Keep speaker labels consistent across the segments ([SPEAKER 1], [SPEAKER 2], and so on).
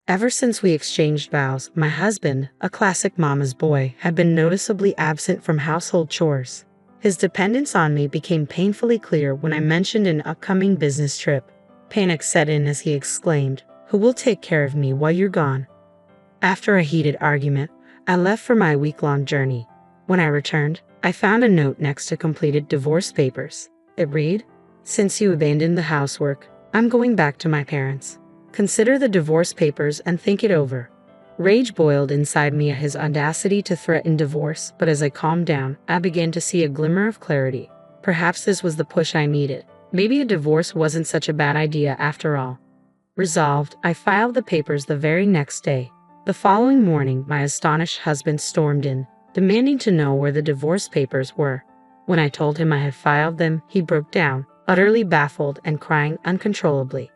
[SPEAKER 1] Ever since we exchanged vows, my husband, a classic mama's boy, had been noticeably absent from household chores. His dependence on me became painfully clear when I mentioned an upcoming business trip. Panic set in as he exclaimed, "Who will take care of me while you're gone?" After a heated argument, I left for my week-long journey. When I returned, I found a note next to completed divorce papers. It read, "Since you abandoned the housework, I'm going back to my parents. Consider the divorce papers and think it over." Rage boiled inside me at his audacity to threaten divorce, but as I calmed down, I began to see a glimmer of clarity. Perhaps this was the push I needed. Maybe a divorce wasn't such a bad idea after all. Resolved, I filed the papers the very next day. The following morning, my astonished husband stormed in, demanding to know where the divorce papers were. When I told him I had filed them, he broke down, utterly baffled and crying uncontrollably.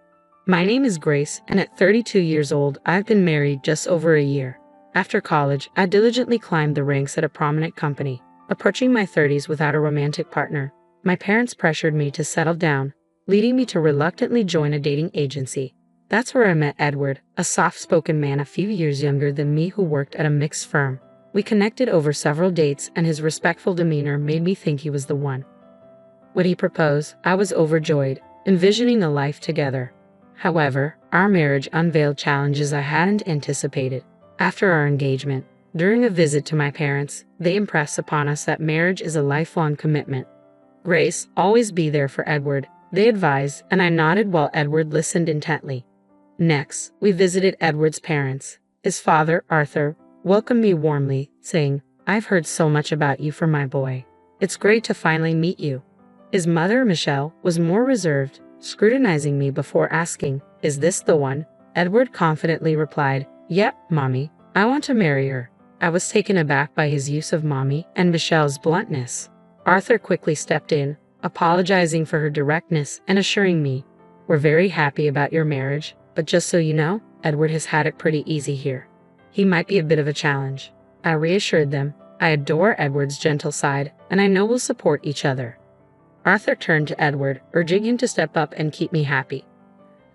[SPEAKER 1] "My name is Grace, and at 32 years old, I've been married just over a year. After college, I diligently climbed the ranks at a prominent company. Approaching my 30s without a romantic partner, my parents pressured me to settle down, leading me to reluctantly join a dating agency. That's where I met Edward, a soft-spoken man a few years younger than me who worked at a mixed firm. We connected over several dates, and his respectful demeanor made me think he was the one. When he proposed, I was overjoyed, envisioning a life together. However, our marriage unveiled challenges I hadn't anticipated. After our engagement, during a visit to my parents, they impressed upon us that marriage is a lifelong commitment. "Grace, always be there for Edward," they advised, and I nodded while Edward listened intently. Next, we visited Edward's parents. His father, Arthur, welcomed me warmly, saying, "I've heard so much about you from my boy. It's great to finally meet you." His mother, Michelle, was more reserved, scrutinizing me before asking, "Is this the one?" Edward confidently replied, "Yep, Mommy, I want to marry her." I was taken aback by his use of Mommy and Michelle's bluntness. Arthur quickly stepped in, apologizing for her directness and assuring me, "We're very happy about your marriage, but just so you know, Edward has had it pretty easy here. He might be a bit of a challenge." I reassured them, "I adore Edward's gentle side, and I know we'll support each other." Arthur turned to Edward, urging him to step up and keep me happy.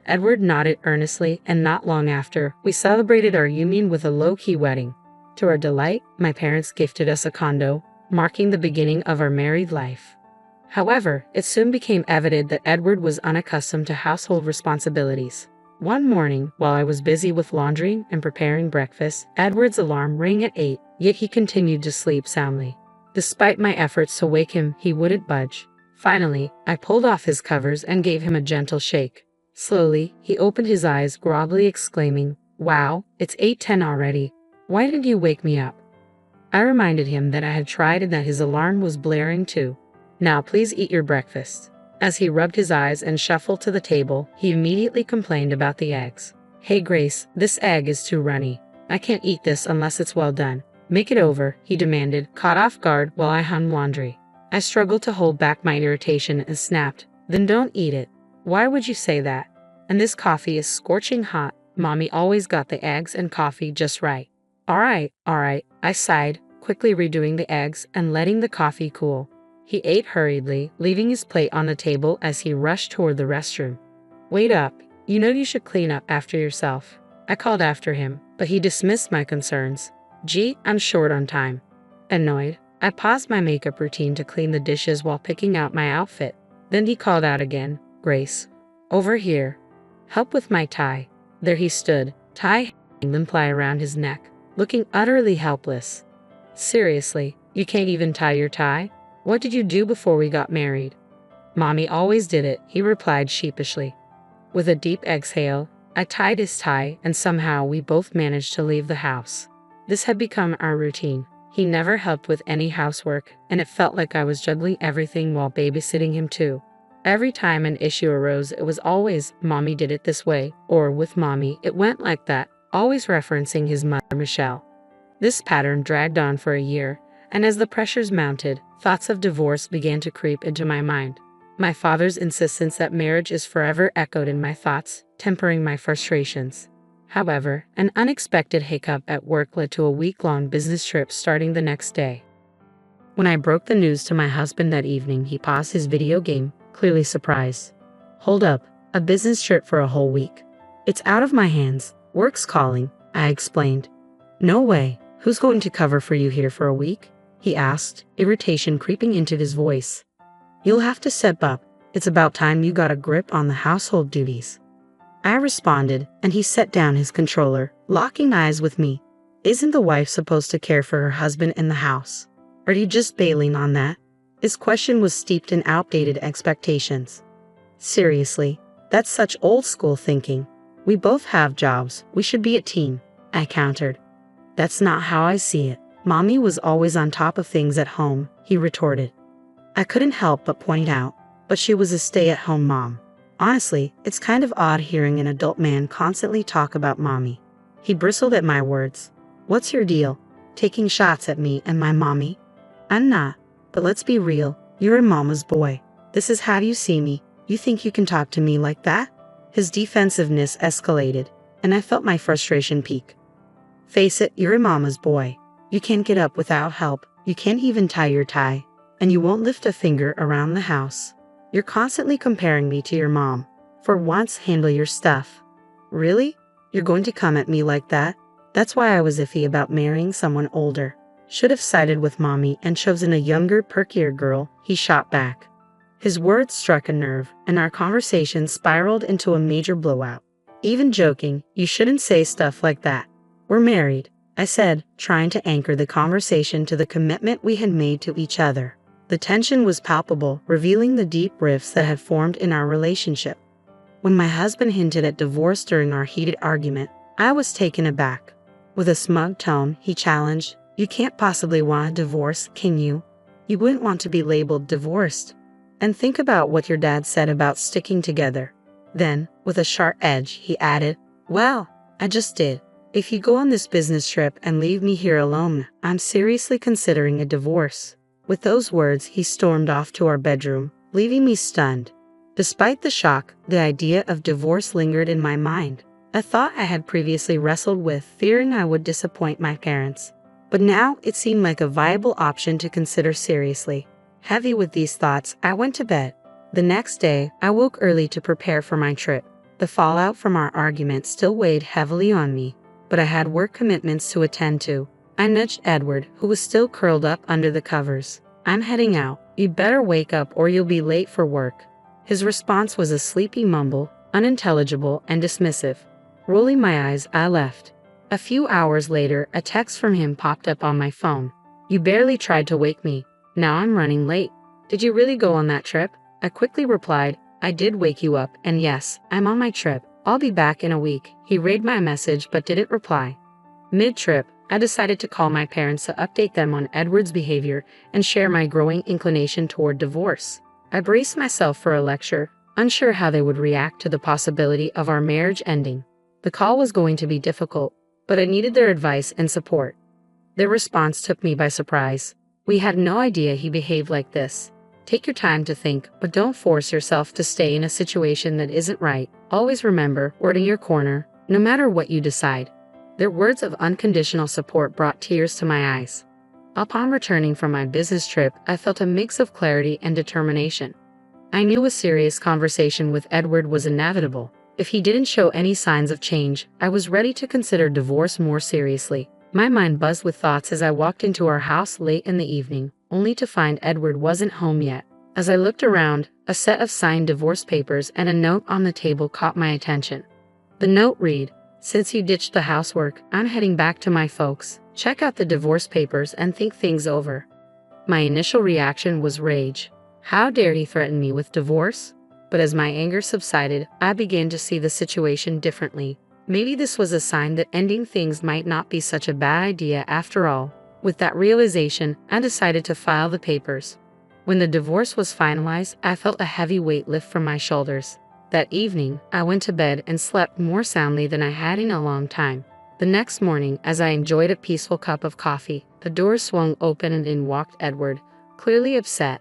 [SPEAKER 1] Edward nodded earnestly, and not long after, we celebrated our union with a low-key wedding. To our delight, my parents gifted us a condo, marking the beginning of our married life. However, it soon became evident that Edward was unaccustomed to household responsibilities. One morning, while I was busy with laundry and preparing breakfast, Edward's alarm rang at 8, yet he continued to sleep soundly. Despite my efforts to wake him, he wouldn't budge. Finally, I pulled off his covers and gave him a gentle shake. Slowly, he opened his eyes, groggily exclaiming, "Wow, it's 8:10 already. Why didn't you wake me up?" I reminded him that I had tried and that his alarm was blaring too. "Now please eat your breakfast." As he rubbed his eyes and shuffled to the table, he immediately complained about the eggs. "Hey Grace, this egg is too runny. I can't eat this unless it's well done. Make it over," he demanded, caught off guard while I hung laundry. I struggled to hold back my irritation and snapped, "Then don't eat it. Why would you say that? And this coffee is scorching hot. Mommy always got the eggs and coffee just right." All right, I sighed, quickly redoing the eggs and letting the coffee cool. He ate hurriedly, leaving his plate on the table as he rushed toward the restroom. "Wait up, you know you should clean up after yourself." I called after him, but he dismissed my concerns. "Gee, I'm short on time." Annoyed, I paused my makeup routine to clean the dishes while picking out my outfit. Then he called out again, "Grace, over here. Help with my tie." There he stood, tie hanging limply around his neck, looking utterly helpless. "Seriously, you can't even tie your tie? What did you do before we got married?" "Mommy always did it," he replied sheepishly. With a deep exhale, I tied his tie, and somehow we both managed to leave the house. This had become our routine. He never helped with any housework, and it felt like I was juggling everything while babysitting him too. Every time an issue arose, it was always, "Mommy did it this way," or "With Mommy, it went like that," always referencing his mother, Michelle. This pattern dragged on for a year, and as the pressures mounted, thoughts of divorce began to creep into my mind. My father's insistence that marriage is forever echoed in my thoughts, tempering my frustrations. However, an unexpected hiccup at work led to a week-long business trip starting the next day. When I broke the news to my husband that evening, he paused his video game, clearly surprised. "Hold up, a business trip for a whole week? It's out of my hands. Work's calling, I explained. No way. Who's going to cover for you here for a week? He asked, irritation creeping into his voice. You'll have to step up. It's about time you got a grip on the household duties. I responded, and he set down his controller, locking eyes with me. Isn't the wife supposed to care for her husband in the house? Are you just bailing on that? His question was steeped in outdated expectations. Seriously, that's such old school thinking. We both have jobs. We should be a team, I countered. That's not how I see it. Mommy was always on top of things at home, he retorted. I couldn't help but point out, but she was a stay-at-home mom. Honestly, it's kind of odd hearing an adult man constantly talk about mommy. He bristled at my words. What's your deal? Taking shots at me and my mommy? I'm not, but let's be real. You're a mama's boy. This is how you see me. You think you can talk to me like that? His defensiveness escalated, and I felt my frustration peak. Face it, you're a mama's boy. You can't get up without help. You can't even tie your tie. And you won't lift a finger around the house. You're constantly comparing me to your mom. For once, handle your stuff. Really? You're going to come at me like that? That's why I was iffy about marrying someone older. Should have sided with mommy and chosen a younger, perkier girl, he shot back. His words struck a nerve, and our conversation spiraled into a major blowout. Even joking, you shouldn't say stuff like that. We're married, I said, trying to anchor the conversation to the commitment we had made to each other. The tension was palpable, revealing the deep rifts that had formed in our relationship. When my husband hinted at divorce during our heated argument, I was taken aback. With a smug tone, he challenged, You can't possibly want a divorce, can you? You wouldn't want to be labeled divorced. And think about what your dad said about sticking together. Then, with a sharp edge, he added, Well, I just did. If you go on this business trip and leave me here alone, I'm seriously considering a divorce. With those words, he stormed off to our bedroom, leaving me stunned. Despite the shock, the idea of divorce lingered in my mind, a thought I had previously wrestled with, fearing I would disappoint my parents. But now it seemed like a viable option to consider seriously. Heavy with these thoughts, I went to bed. The next day, I woke early to prepare for my trip. The fallout from our argument still weighed heavily on me, but I had work commitments to attend to. I nudged Edward, who was still curled up under the covers. I'm heading out. You better wake up or you'll be late for work. His response was a sleepy mumble, unintelligible and dismissive. Rolling my eyes, I left. A few hours later, a text from him popped up on my phone. You barely tried to wake me. Now I'm running late. Did you really go on that trip? I quickly replied, I did wake you up, and yes, I'm on my trip. I'll be back in a week. He read my message but didn't reply. Mid-trip, I decided to call my parents to update them on Edward's behavior and share my growing inclination toward divorce. I braced myself for a lecture, unsure how they would react to the possibility of our marriage ending. The call was going to be difficult, but I needed their advice and support. Their response took me by surprise. We had no idea he behaved like this. Take your time to think, but don't force yourself to stay in a situation that isn't right. Always remember, we're in your corner, no matter what you decide. Their words of unconditional support brought tears to my eyes. Upon returning from my business trip, I felt a mix of clarity and determination. I knew a serious conversation with Edward was inevitable. If he didn't show any signs of change, I was ready to consider divorce more seriously. My mind buzzed with thoughts as I walked into our house late in the evening, only to find Edward wasn't home yet. As I looked around, a set of signed divorce papers and a note on the table caught my attention. The note read, Since you ditched the housework, I'm heading back to my folks. Check out the divorce papers and think things over. My initial reaction was rage. How dare he threaten me with divorce? But as my anger subsided, I began to see the situation differently. Maybe this was a sign that ending things might not be such a bad idea after all. With that realization, I decided to file the papers. When the divorce was finalized, I felt a heavy weight lift from my shoulders. That evening, I went to bed and slept more soundly than I had in a long time. The next morning, as I enjoyed a peaceful cup of coffee, the door swung open and in walked Edward, clearly upset.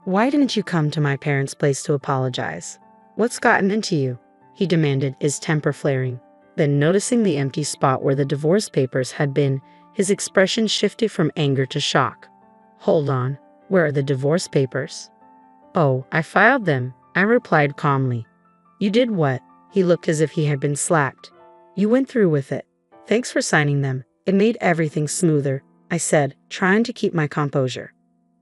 [SPEAKER 1] Why didn't you come to my parents' place to apologize? What's gotten into you? He demanded, his temper flaring. Then, noticing the empty spot where the divorce papers had been, his expression shifted from anger to shock. Hold on, where are the divorce papers? Oh, I filed them, I replied calmly. You did what? He looked as if he had been slapped. You went through with it. Thanks for signing them. It made everything smoother, I said, trying to keep my composure.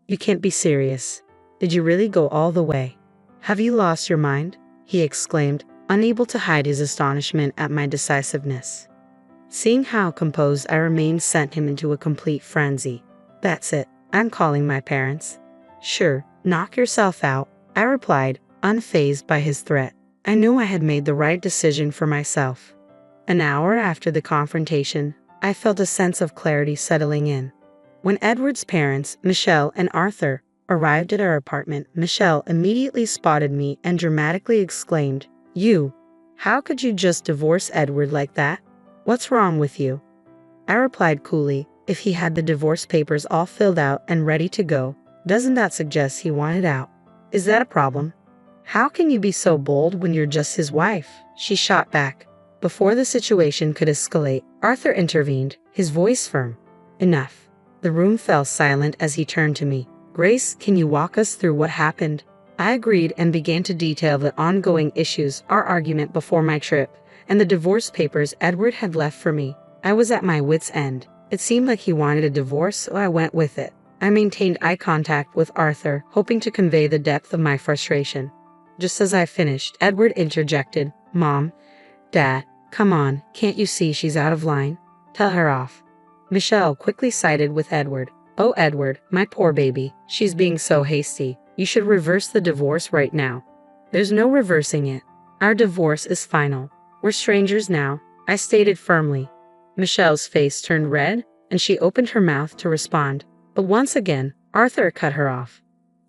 [SPEAKER 1] You can't be serious. Did you really go all the way? Have you lost your mind? He exclaimed, unable to hide his astonishment at my decisiveness. Seeing how composed I remained sent him into a complete frenzy. That's it. I'm calling my parents. Sure, knock yourself out, I replied, unfazed by his threat. I knew I had made the right decision for myself. An hour after the confrontation, I felt a sense of clarity settling in. When Edward's parents, Michelle and Arthur, arrived at our apartment, Michelle immediately spotted me and dramatically exclaimed, "You! How could you just divorce Edward like that? What's wrong with you?" I replied coolly, "If he had the divorce papers all filled out and ready to go, doesn't that suggest he wanted out? Is that a problem? How can you be so bold when you're just his wife?" She shot back. Before the situation could escalate, Arthur intervened, his voice firm. "Enough." The room fell silent as he turned to me. "Grace, can you walk us through what happened?" I agreed and began to detail the ongoing issues, our argument before my trip, and the divorce papers Edward had left for me. I was at my wit's end. It seemed like he wanted a divorce, so I went with it. I maintained eye contact with Arthur, hoping to convey the depth of my frustration. Just as I finished, Edward interjected, "Mom, Dad, come on, can't you see she's out of line? Tell her off." Michelle quickly sided with Edward. "Oh, Edward, my poor baby, she's being so hasty. You should reverse the divorce right now." "There's no reversing it. Our divorce is final. We're strangers now," I stated firmly. Michelle's face turned red, and she opened her mouth to respond. But once again, Arthur cut her off.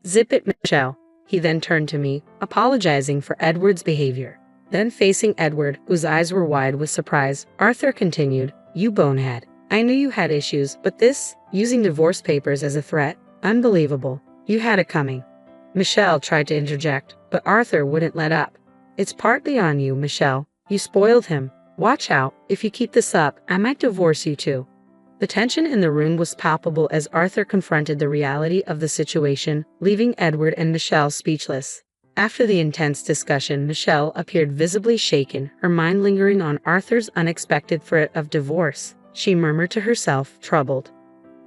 [SPEAKER 1] "Zip it, Michelle." He then turned to me, apologizing for Edward's behavior. Then facing Edward, whose eyes were wide with surprise, Arthur continued, "You bonehead. I knew you had issues, but this, using divorce papers as a threat, unbelievable. You had it coming." Michelle tried to interject, but Arthur wouldn't let up. "It's partly on you, Michelle. You spoiled him. Watch out. If you keep this up, I might divorce you too." The tension in the room was palpable as Arthur confronted the reality of the situation, leaving Edward and Michelle speechless. After the intense discussion, Michelle appeared visibly shaken, her mind lingering on Arthur's unexpected threat of divorce. She murmured to herself, troubled.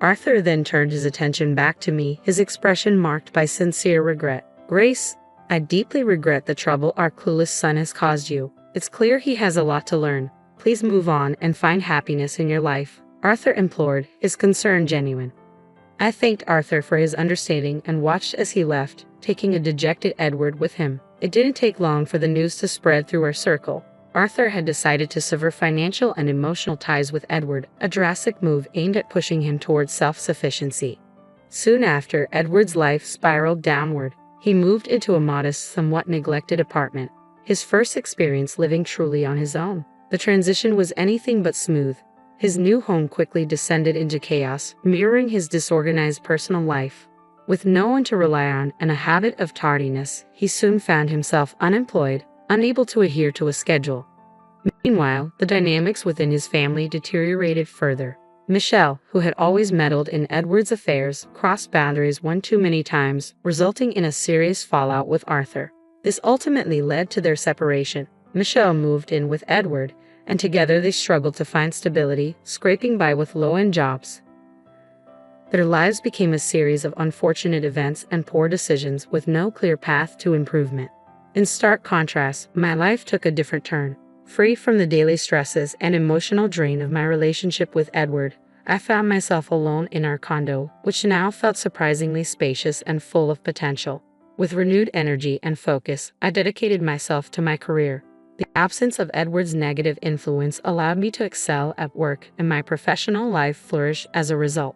[SPEAKER 1] Arthur then turned his attention back to me, his expression marked by sincere regret. "Grace, I deeply regret the trouble our clueless son has caused you. It's clear he has a lot to learn. Please move on and find happiness in your life," Arthur implored, his concern genuine. I thanked Arthur for his understanding and watched as he left, taking a dejected Edward with him. It didn't take long for the news to spread through our circle. Arthur had decided to sever financial and emotional ties with Edward, a drastic move aimed at pushing him towards self-sufficiency. Soon after, Edward's life spiraled downward. He moved into a modest, somewhat neglected apartment, his first experience living truly on his own. The transition was anything but smooth. His new home quickly descended into chaos, mirroring his disorganized personal life. With no one to rely on and a habit of tardiness, he soon found himself unemployed, unable to adhere to a schedule. Meanwhile, the dynamics within his family deteriorated further. Michelle, who had always meddled in Edward's affairs, crossed boundaries one too many times, resulting in a serious fallout with Arthur. This ultimately led to their separation. Michelle moved in with Edward, and together they struggled to find stability, scraping by with low-end jobs. Their lives became a series of unfortunate events and poor decisions with no clear path to improvement. In stark contrast, my life took a different turn. Free from the daily stresses and emotional drain of my relationship with Edward, I found myself alone in our condo, which now felt surprisingly spacious and full of potential. With renewed energy and focus, I dedicated myself to my career. The absence of Edward's negative influence allowed me to excel at work, and my professional life flourished as a result.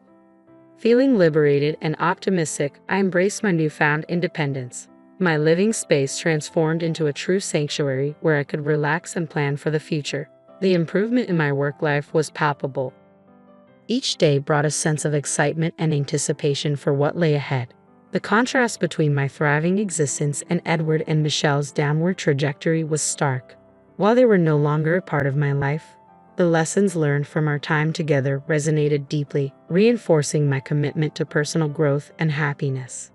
[SPEAKER 1] Feeling liberated and optimistic, I embraced my newfound independence. My living space transformed into a true sanctuary where I could relax and plan for the future. The improvement in my work life was palpable. Each day brought a sense of excitement and anticipation for what lay ahead. The contrast between my thriving existence and Edward and Michelle's downward trajectory was stark. While they were no longer a part of my life, the lessons learned from our time together resonated deeply, reinforcing my commitment to personal growth and happiness.